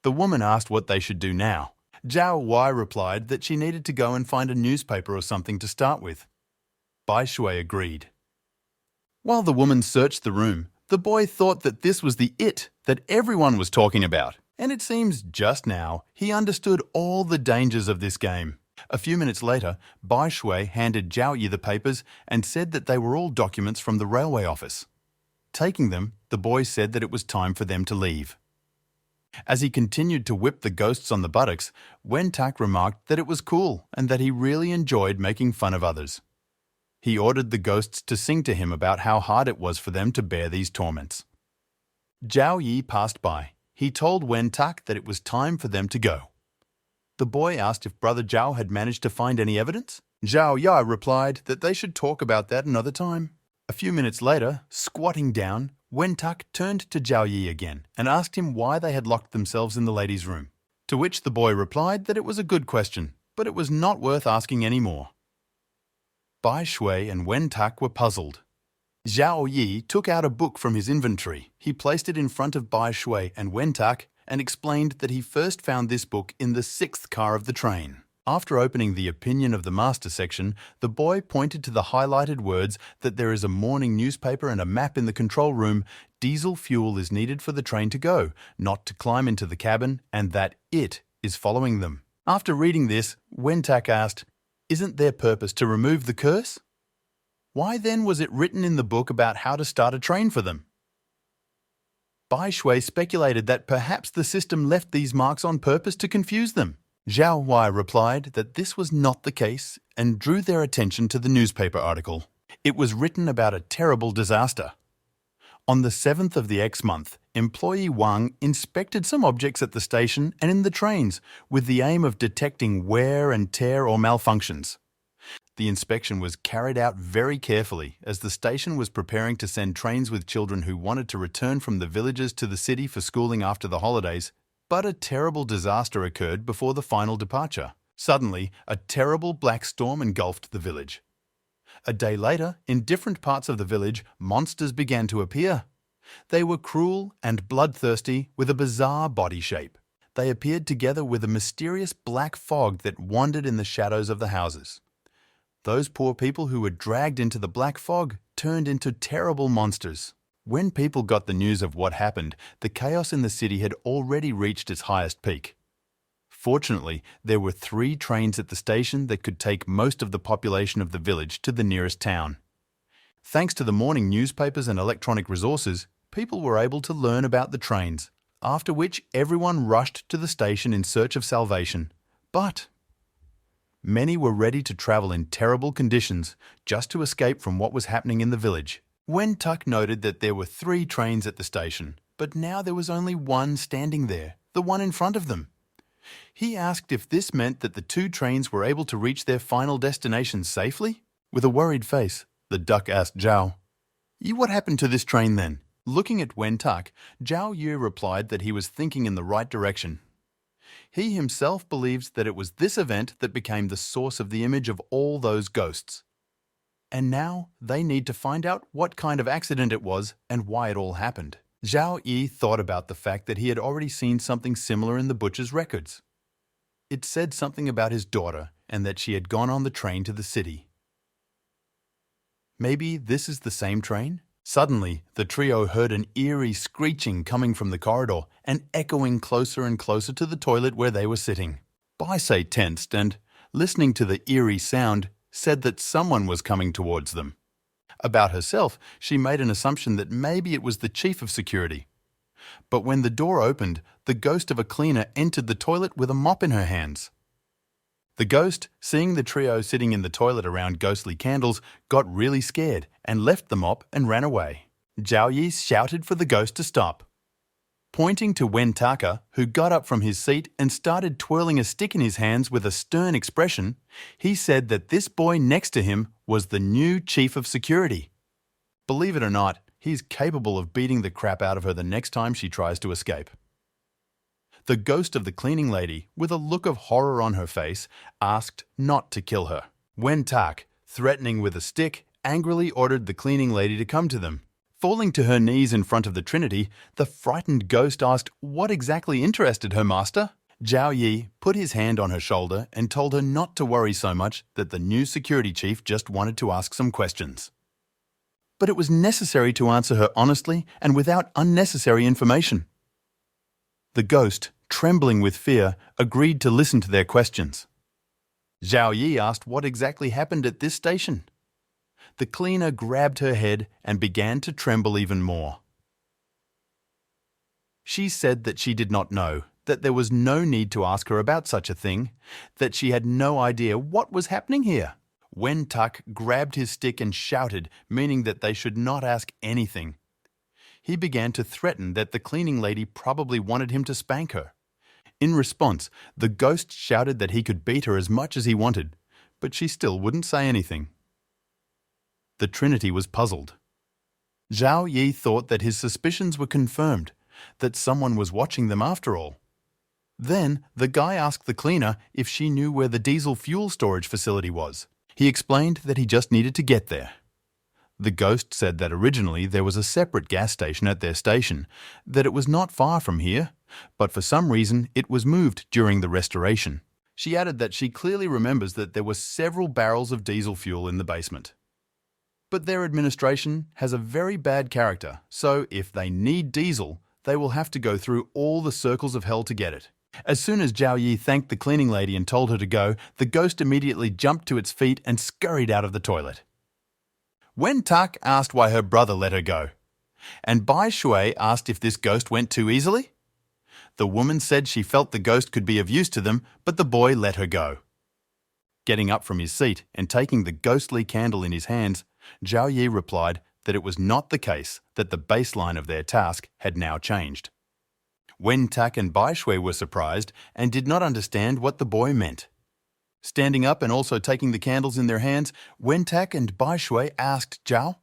The woman asked what they should do now. Zhao Wai replied that she needed to go and find a newspaper or something to start with. Bai Shui agreed. While the woman searched the room, the boy thought that this was the it that everyone was talking about. And it seems just now he understood all the dangers of this game. A few minutes later, Bai Shui handed Zhao Yi the papers and said that they were all documents from the railway office. Taking them, the boy said that it was time for them to leave. As he continued to whip the ghosts on the buttocks, Wen Tak remarked that it was cool and that he really enjoyed making fun of others. He ordered the ghosts to sing to him about how hard it was for them to bear these torments. Zhao Yi passed by. He told Wen Tak that it was time for them to go. The boy asked if Brother Zhao had managed to find any evidence. Zhao Ya replied that they should talk about that another time. A few minutes later, squatting down, Wen Tak turned to Zhao Yi again and asked him why they had locked themselves in the ladies' room. To which the boy replied that it was a good question, but it was not worth asking any more. Bai Shui and Wen Tak were puzzled. Zhao Yi took out a book from his inventory. He placed it in front of Bai Shui and Wen Tak and explained that he first found this book in the 6th car of the train. After opening the Opinion of the Master section, the boy pointed to the highlighted words that there is a morning newspaper and a map in the control room. Diesel fuel is needed for the train to go, not to climb into the cabin, and that it is following them. After reading this, Wen Tak asked, "Isn't their purpose to remove the curse? Why then was it written in the book about how to start a train for them?" Bai Shui speculated that perhaps the system left these marks on purpose to confuse them. Zhao Wai replied that this was not the case and drew their attention to the newspaper article. It was written about a terrible disaster. On the 7th of the X month, employee Wang inspected some objects at the station and in the trains with the aim of detecting wear and tear or malfunctions. The inspection was carried out very carefully as the station was preparing to send trains with children who wanted to return from the villages to the city for schooling after the holidays. But a terrible disaster occurred before the final departure. Suddenly, a terrible black storm engulfed the village. A day later, in different parts of the village, monsters began to appear. They were cruel and bloodthirsty with a bizarre body shape. They appeared together with a mysterious black fog that wandered in the shadows of the houses. Those poor people who were dragged into the black fog turned into terrible monsters. When people got the news of what happened, the chaos in the city had already reached its highest peak. Fortunately, there were 3 trains at the station that could take most of the population of the village to the nearest town. Thanks to the morning newspapers and electronic resources, people were able to learn about the trains, after which everyone rushed to the station in search of salvation. But many were ready to travel in terrible conditions just to escape from what was happening in the village. Wen Tak noted that there were 3 trains at the station, but now there was only one standing there, the one in front of them. He asked if this meant that the 2 trains were able to reach their final destination safely. With a worried face, the duck asked Zhao, "What happened to this train then?" Looking at Wen Tak, Zhao Yu replied that he was thinking in the right direction. He himself believes that it was this event that became the source of the image of all those ghosts. And now they need to find out what kind of accident it was and why it all happened. Zhao Yi thought about the fact that he had already seen something similar in the butcher's records. It said something about his daughter, and that she had gone on the train to the city. Maybe this is the same train? Suddenly, the trio heard an eerie screeching coming from the corridor and echoing closer and closer to the toilet where they were sitting. Baisei tensed and, listening to the eerie sound, said that someone was coming towards them. About herself, she made an assumption that maybe it was the chief of security. But when the door opened, the ghost of a cleaner entered the toilet with a mop in her hands. The ghost, seeing the trio sitting in the toilet around ghostly candles, got really scared and left the mop and ran away. Zhao Yi shouted for the ghost to stop. Pointing to Wen Taka, who got up from his seat and started twirling a stick in his hands with a stern expression, he said that this boy next to him was the new chief of security. Believe it or not, he's capable of beating the crap out of her the next time she tries to escape. The ghost of the cleaning lady, with a look of horror on her face, asked not to kill her. Wen Tak, threatening with a stick, angrily ordered the cleaning lady to come to them. Falling to her knees in front of the Trinity, the frightened ghost asked what exactly interested her master. Zhao Yi put his hand on her shoulder and told her not to worry so much, that the new security chief just wanted to ask some questions. But it was necessary to answer her honestly and without unnecessary information. The ghost, trembling with fear, agreed to listen to their questions. Zhao Yi asked what exactly happened at this station. The cleaner grabbed her head and began to tremble even more. She said that she did not know, that there was no need to ask her about such a thing, that she had no idea what was happening here. Wen Tak grabbed his stick and shouted, meaning that they should not ask anything. He began to threaten that the cleaning lady probably wanted him to spank her. In response, the ghost shouted that he could beat her as much as he wanted, but she still wouldn't say anything. The Trinity was puzzled. Zhao Yi thought that his suspicions were confirmed, that someone was watching them after all. Then, the guy asked the cleaner if she knew where the diesel fuel storage facility was. He explained that he just needed to get there. The ghost said that originally there was a separate gas station at their station, that it was not far from here, but for some reason it was moved during the restoration. She added that she clearly remembers that there were several barrels of diesel fuel in the basement. But their administration has a very bad character, so if they need diesel, they will have to go through all the circles of hell to get it. As soon as Zhao Yi thanked the cleaning lady and told her to go, the ghost immediately jumped to its feet and scurried out of the toilet. Wen Tak asked why her brother let her go, and Bai Shui asked if this ghost went too easily. The woman said she felt the ghost could be of use to them, but the boy let her go. Getting up from his seat and taking the ghostly candle in his hands, Zhao Yi replied that it was not the case, that the baseline of their task had now changed. Wen Tak and Bai Shui were surprised and did not understand what the boy meant. Standing up and also taking the candles in their hands, Wen Tak and Bai Shui asked Zhao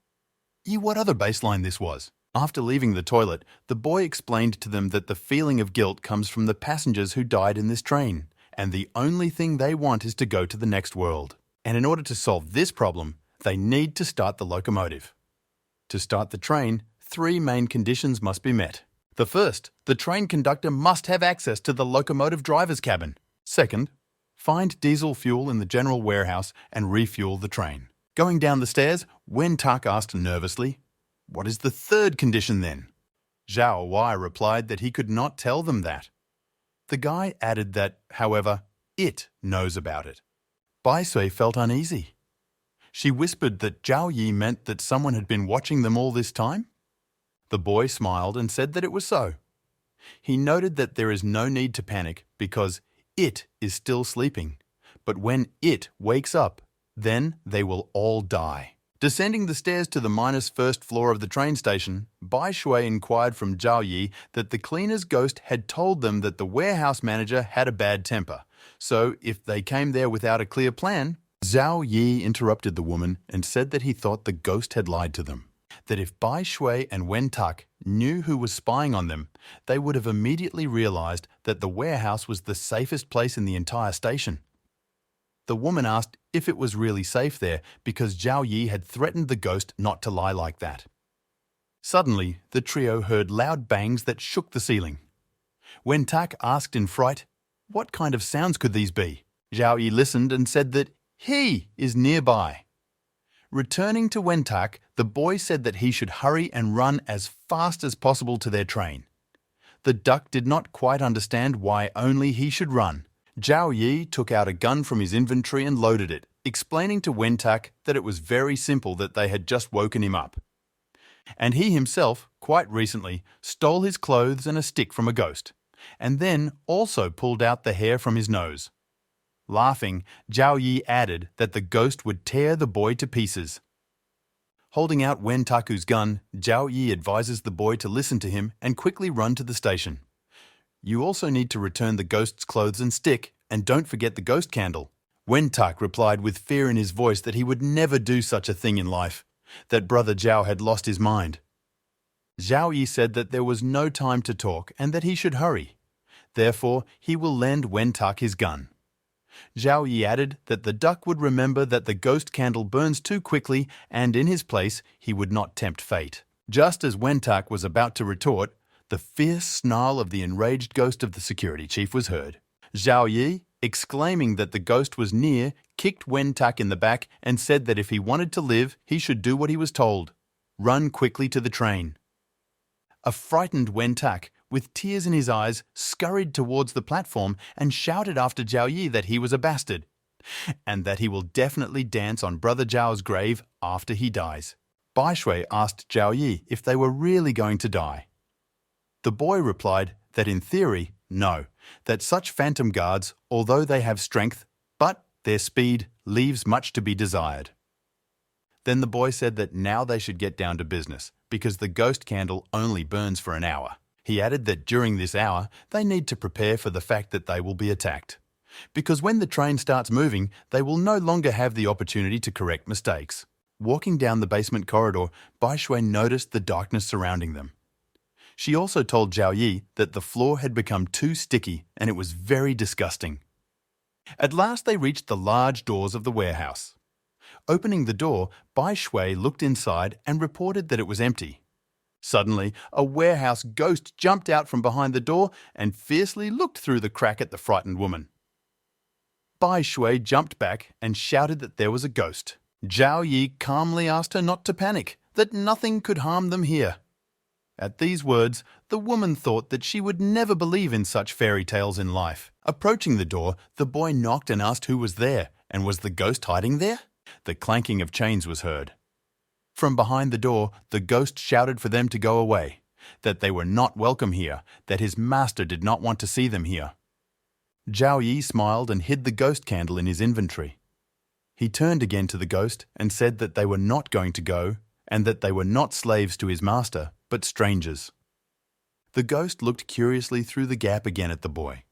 Yi what other baseline this was. After leaving the toilet, the boy explained to them that the feeling of guilt comes from the passengers who died in this train, and the only thing they want is to go to the next world. And in order to solve this problem, they need to start the locomotive. To start the train, 3 main conditions must be met. The first, the train conductor must have access to the locomotive driver's cabin. Second, find diesel fuel in the general warehouse and refuel the train. Going down the stairs, Wen Tak asked nervously, "What is the third condition then?" Zhao Wei replied that he could not tell them that. The guy added that, however, it knows about it. Bai Sui felt uneasy. She whispered that Zhao Yi meant that someone had been watching them all this time. The boy smiled and said that it was so. He noted that there is no need to panic because it is still sleeping, but when it wakes up, then they will all die. Descending the stairs to the -1st floor of the train station, Bai Shui inquired from Zhao Yi that the cleaner's ghost had told them that the warehouse manager had a bad temper, so if they came there without a clear plan. Zhao Yi interrupted the woman and said that he thought the ghost had lied to them, that if Bai Shui and Wen Tak knew who was spying on them, they would have immediately realized that the warehouse was the safest place in the entire station. The woman asked if it was really safe there because Zhao Yi had threatened the ghost not to lie like that. Suddenly, the trio heard loud bangs that shook the ceiling. Wen Tak asked in fright, "What kind of sounds could these be?" Zhao Yi listened and said that he is nearby. Returning to Wentak, the boy said that he should hurry and run as fast as possible to their train. The duck did not quite understand why only he should run. Zhao Yi took out a gun from his inventory and loaded it, explaining to Wentak that it was very simple that they had just woken him up. And he himself, quite recently, stole his clothes and a stick from a ghost, and then also pulled out the hair from his nose. Laughing, Zhao Yi added that the ghost would tear the boy to pieces. Holding out Wentaku's gun, Zhao Yi advises the boy to listen to him and quickly run to the station. You also need to return the ghost's clothes and stick, and don't forget the ghost candle. Wentak replied with fear in his voice that he would never do such a thing in life, that brother Zhao had lost his mind. Zhao Yi said that there was no time to talk and that he should hurry. Therefore, he will lend Wentak his gun. Zhao Yi added that the duck would remember that the ghost candle burns too quickly and in his place he would not tempt fate. Just as Wentak was about to retort, the fierce snarl of the enraged ghost of the security chief was heard. Zhao Yi, exclaiming that the ghost was near, kicked Wentak in the back and said that if he wanted to live, he should do what he was told. Run quickly to the train. A frightened Wentak, with tears in his eyes, scurried towards the platform and shouted after Zhao Yi that he was a bastard, and that he will definitely dance on brother Zhao's grave after he dies. Bai Shui asked Zhao Yi if they were really going to die. The boy replied that in theory, no, that such phantom guards, although they have strength, but their speed leaves much to be desired. Then the boy said that now they should get down to business, because the ghost candle only burns for an hour. He added that during this hour, they need to prepare for the fact that they will be attacked. Because when the train starts moving, they will no longer have the opportunity to correct mistakes. Walking down the basement corridor, Bai Shui noticed the darkness surrounding them. She also told Zhao Yi that the floor had become too sticky and it was very disgusting. At last they reached the large doors of the warehouse. Opening the door, Bai Shui looked inside and reported that it was empty. Suddenly, a warehouse ghost jumped out from behind the door and fiercely looked through the crack at the frightened woman. Bai Shui jumped back and shouted that there was a ghost. Zhao Yi calmly asked her not to panic, that nothing could harm them here. At these words, the woman thought that she would never believe in such fairy tales in life. Approaching the door, the boy knocked and asked who was there, and was the ghost hiding there? The clanking of chains was heard. From behind the door, the ghost shouted for them to go away, that they were not welcome here, that his master did not want to see them here. Zhao Yi smiled and hid the ghost candle in his inventory. He turned again to the ghost and said that they were not going to go, and that they were not slaves to his master, but strangers. The ghost looked curiously through the gap again at the boy.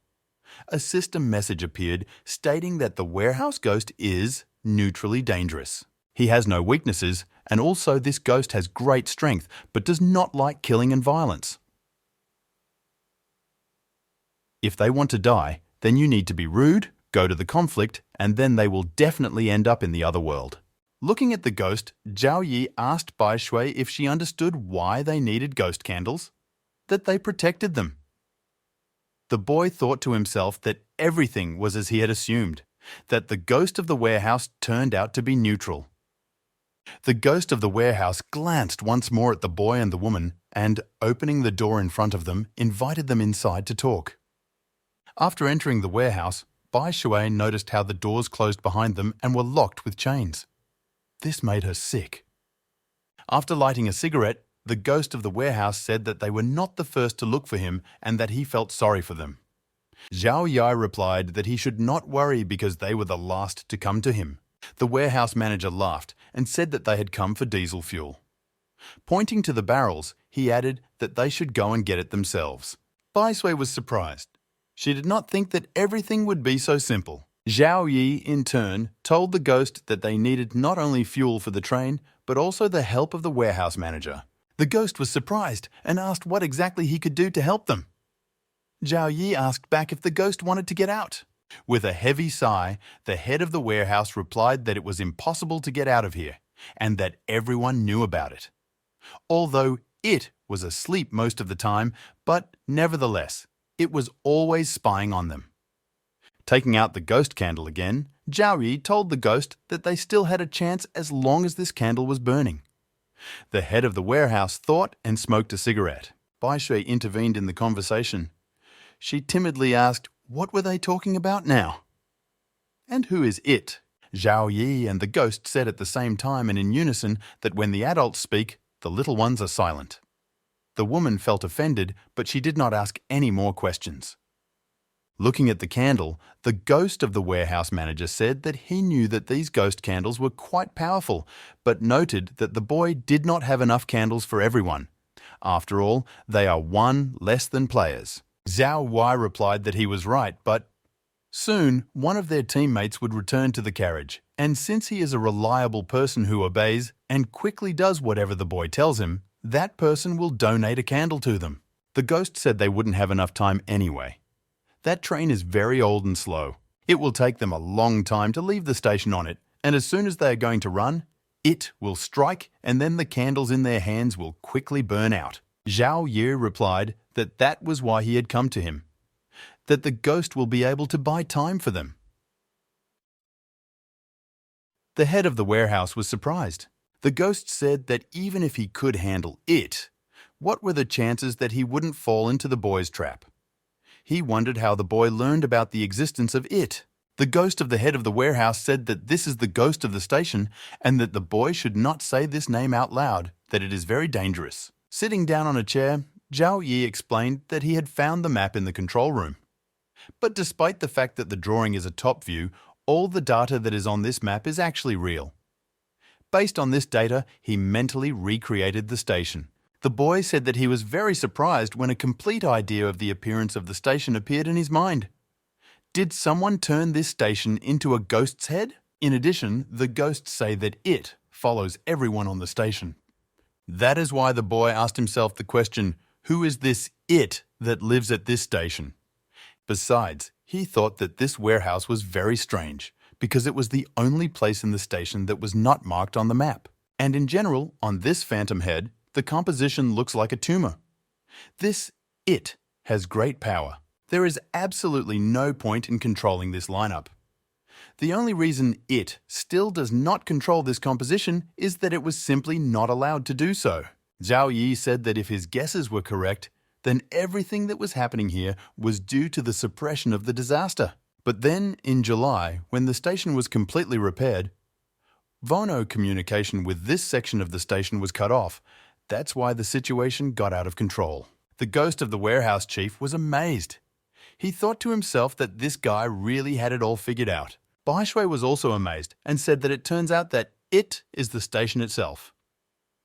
A system message appeared stating that the warehouse ghost is neutrally dangerous. He has no weaknesses, and also this ghost has great strength, but does not like killing and violence. If they want to die, then you need to be rude, go to the conflict, and then they will definitely end up in the other world. Looking at the ghost, Zhao Yi asked Bai Shui if she understood why they needed ghost candles, that they protected them. The boy thought to himself that everything was as he had assumed, that the ghost of the warehouse turned out to be neutral. The ghost of the warehouse glanced once more at the boy and the woman and, opening the door in front of them, invited them inside to talk. After entering the warehouse, Bai Shui noticed how the doors closed behind them and were locked with chains. This made her sick. After lighting a cigarette, the ghost of the warehouse said that they were not the first to look for him and that he felt sorry for them. Zhao Yi replied that he should not worry because they were the last to come to him. The warehouse manager laughed and said that they had come for diesel fuel. Pointing to the barrels, he added that they should go and get it themselves. Bai Shui was surprised. She did not think that everything would be so simple. Zhao Yi, in turn, told the ghost that they needed not only fuel for the train, but also the help of the warehouse manager. The ghost was surprised and asked what exactly he could do to help them. Zhao Yi asked back if the ghost wanted to get out. With a heavy sigh, the head of the warehouse replied that it was impossible to get out of here, and that everyone knew about it. Although it was asleep most of the time, but nevertheless, it was always spying on them. Taking out the ghost candle again, Zhao Yi told the ghost that they still had a chance as long as this candle was burning. The head of the warehouse thought and smoked a cigarette. Bai Shui intervened in the conversation. She timidly asked, what were they talking about now? And who is it? Zhao Yi and the ghost said at the same time and in unison that when the adults speak, the little ones are silent. The woman felt offended, but she did not ask any more questions. Looking at the candle, the ghost of the warehouse manager said that he knew that these ghost candles were quite powerful, but noted that the boy did not have enough candles for everyone. After all, they are one less than players. Zhao Wei replied that he was right, but soon one of their teammates would return to the carriage, and since he is a reliable person who obeys and quickly does whatever the boy tells him, that person will donate a candle to them. The ghost said they wouldn't have enough time anyway. That train is very old and slow. It will take them a long time to leave the station on it, and as soon as they are going to run, it will strike and then the candles in their hands will quickly burn out. Zhao Yi replied that that was why he had come to him, that the ghost will be able to buy time for them. The head of the warehouse was surprised. The ghost said that even if he could handle it, what were the chances that he wouldn't fall into the boy's trap? He wondered how the boy learned about the existence of it. The ghost of the head of the warehouse said that this is the ghost of the station and that the boy should not say this name out loud, that it is very dangerous. Sitting down on a chair, Zhao Yi explained that he had found the map in the control room. But despite the fact that the drawing is a top view, all the data that is on this map is actually real. Based on this data, he mentally recreated the station. The boy said that he was very surprised when a complete idea of the appearance of the station appeared in his mind. Did someone turn this station into a ghost's head? In addition, the ghosts say that it follows everyone on the station. That is why the boy asked himself the question, who is this it that lives at this station? Besides, he thought that this warehouse was very strange because it was the only place in the station that was not marked on the map. And in general, on this phantom head, the composition looks like a tumor. This it has great power. There is absolutely no point in controlling this lineup. The only reason it still does not control this composition is that it was simply not allowed to do so. Zhao Yi said that if his guesses were correct, then everything that was happening here was due to the suppression of the disaster. But then, in July, when the station was completely repaired, Vono communication with this section of the station was cut off. That's why the situation got out of control. The ghost of the warehouse chief was amazed. He thought to himself that this guy really had it all figured out. Bai Shui was also amazed and said that it turns out that it is the station itself.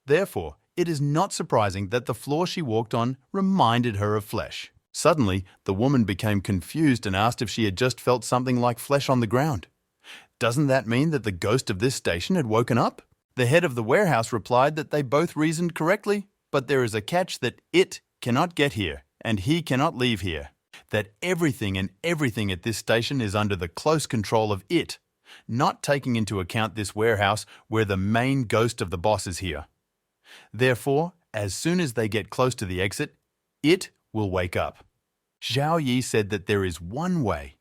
Therefore, it is not surprising that the floor she walked on reminded her of flesh. Suddenly, the woman became confused and asked if she had just felt something like flesh on the ground. Doesn't that mean that the ghost of this station had woken up? The head of the warehouse replied that they both reasoned correctly, but there is a catch that it cannot get here, and he cannot leave here. That everything and everything at this station is under the close control of it, not taking into account this warehouse where the main ghost of the boss is here. Therefore, as soon as they get close to the exit, it will wake up. Zhao Yi said that there is one way,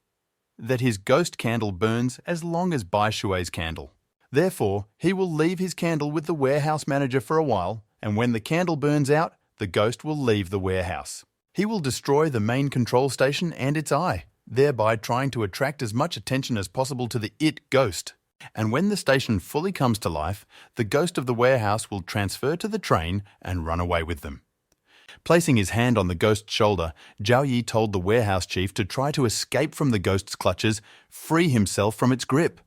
that his ghost candle burns as long as Bai Shui's candle. Therefore, he will leave his candle with the warehouse manager for a while, and when the candle burns out, the ghost will leave the warehouse. He will destroy the main control station and its eye, thereby trying to attract as much attention as possible to the it ghost. And when the station fully comes to life, the ghost of the warehouse will transfer to the train and run away with them. Placing his hand on the ghost's shoulder, Zhao Yi told the warehouse chief to try to escape from the ghost's clutches, free himself from its grip.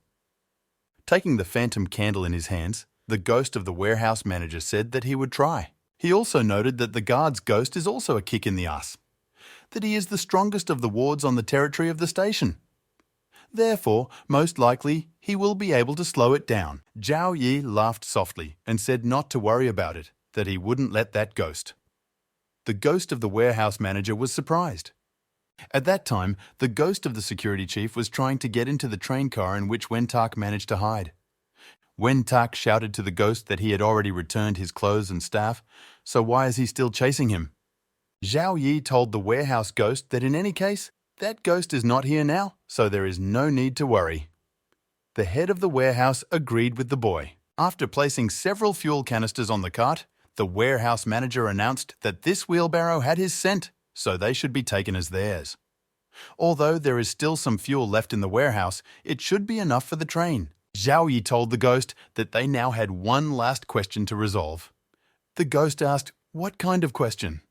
Taking the phantom candle in his hands, the ghost of the warehouse manager said that he would try. He also noted that the guard's ghost is also a kick in the ass, that he is the strongest of the wards on the territory of the station. Therefore, most likely, he will be able to slow it down. Zhao Yi laughed softly and said not to worry about it, that he wouldn't let that ghost. The ghost of the warehouse manager was surprised. At that time, the ghost of the security chief was trying to get into the train car in which Wen-tak managed to hide. Wen-tak shouted to the ghost that he had already returned his clothes and staff, so why is he still chasing him? Zhao Yi told the warehouse ghost that in any case, That ghost is not here now, so there is no need to worry. The head of the warehouse agreed with the boy. After placing several fuel canisters on the cart, the warehouse manager announced that this wheelbarrow had his scent, so they should be taken as theirs. Although there is still some fuel left in the warehouse, it should be enough for the train. Zhao Yi told the ghost that they now had one last question to resolve. The ghost asked, "What kind of question?"